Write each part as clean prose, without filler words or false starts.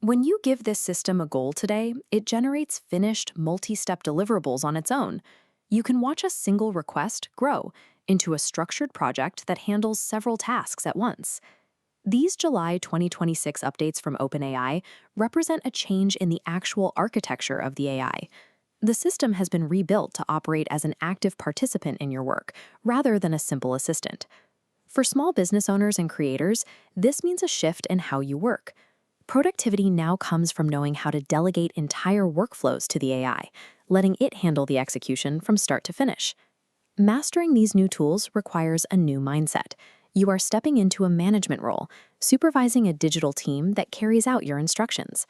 When you give this system a goal today, it generates finished, multi-step deliverables on its own. You can watch a single request grow into a structured project that handles several tasks at once. These July 2026 updates from OpenAI represent a change in the actual architecture of the AI. The system has been rebuilt to operate as an active participant in your work, rather than a simple assistant. For small business owners and creators, this means a shift in how you work. Productivity now comes from knowing how to delegate entire workflows to the AI, letting it handle the execution from start to finish. Mastering these new tools requires a new mindset. You are stepping into a management role, supervising a digital team that carries out your instructions.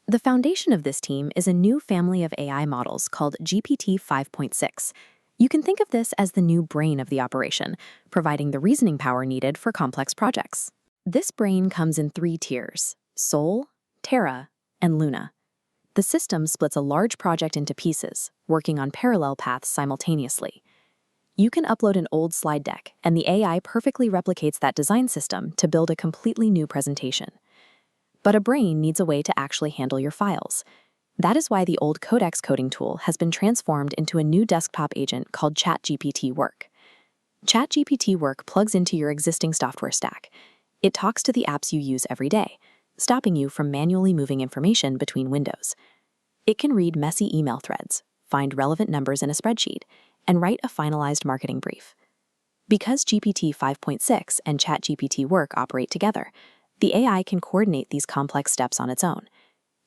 The foundation of this team is a new family of AI models called GPT 5.6. You can think of this as the new brain of the operation, providing the reasoning power needed for complex projects. This brain comes in three tiers: Sol, Terra, and Luna. The system splits a large project into pieces, working on parallel paths simultaneously. You can upload an old slide deck, and the AI perfectly replicates that design system to build a completely new presentation. But a brain needs a way to actually handle your files. That is why the old Codex coding tool has been transformed into a new desktop agent called ChatGPT Work. ChatGPT Work plugs into your existing software stack. It talks to the apps you use every day, stopping you from manually moving information between windows. It can read messy email threads, find relevant numbers in a spreadsheet, and write a finalized marketing brief. Because GPT 5.6 and ChatGPT Work operate together, the AI can coordinate these complex steps on its own.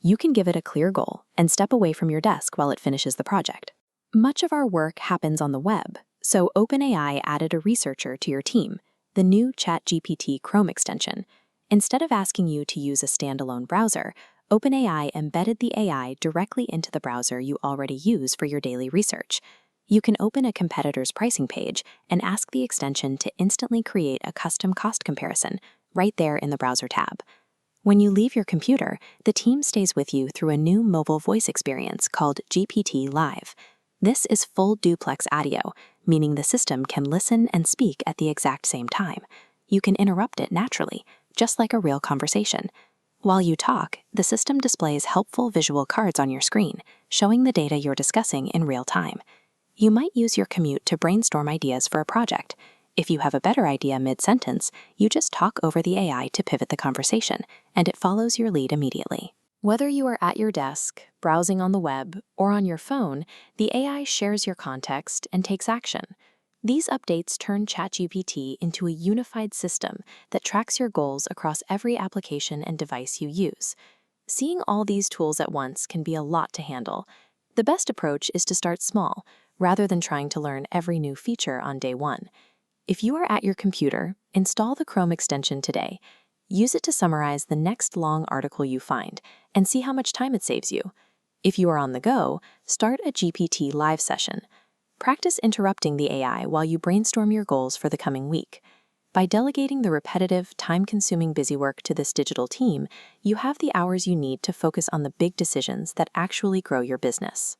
You can give it a clear goal and step away from your desk while it finishes the project. Much of our work happens on the web, so OpenAI added a researcher to your team, the new ChatGPT Chrome extension. Instead of asking you to use a standalone browser, OpenAI embedded the AI directly into the browser you already use for your daily research. You can open a competitor's pricing page and ask the extension to instantly create a custom cost comparison right there in the browser tab. When you leave your computer, the team stays with you through a new mobile voice experience called GPT-Live. This is full duplex audio, meaning the system can listen and speak at the exact same time. You can interrupt it naturally, just like a real conversation. While you talk, the system displays helpful visual cards on your screen, showing the data you're discussing in real time. You might use your commute to brainstorm ideas for a project. If you have a better idea mid-sentence, you just talk over the AI to pivot the conversation, and it follows your lead immediately. Whether you are at your desk, browsing on the web, or on your phone, the AI shares your context and takes action. These updates turn ChatGPT into a unified system that tracks your goals across every application and device you use. Seeing all these tools at once can be a lot to handle. The best approach is to start small, rather than trying to learn every new feature on day one. If you are at your computer, install the Chrome extension today. Use it to summarize the next long article you find and see how much time it saves you. If you are on the go, start a GPT Live session. Practice interrupting the AI while you brainstorm your goals for the coming week. By delegating the repetitive, time-consuming busy work to this digital team, you have the hours you need to focus on the big decisions that actually grow your business.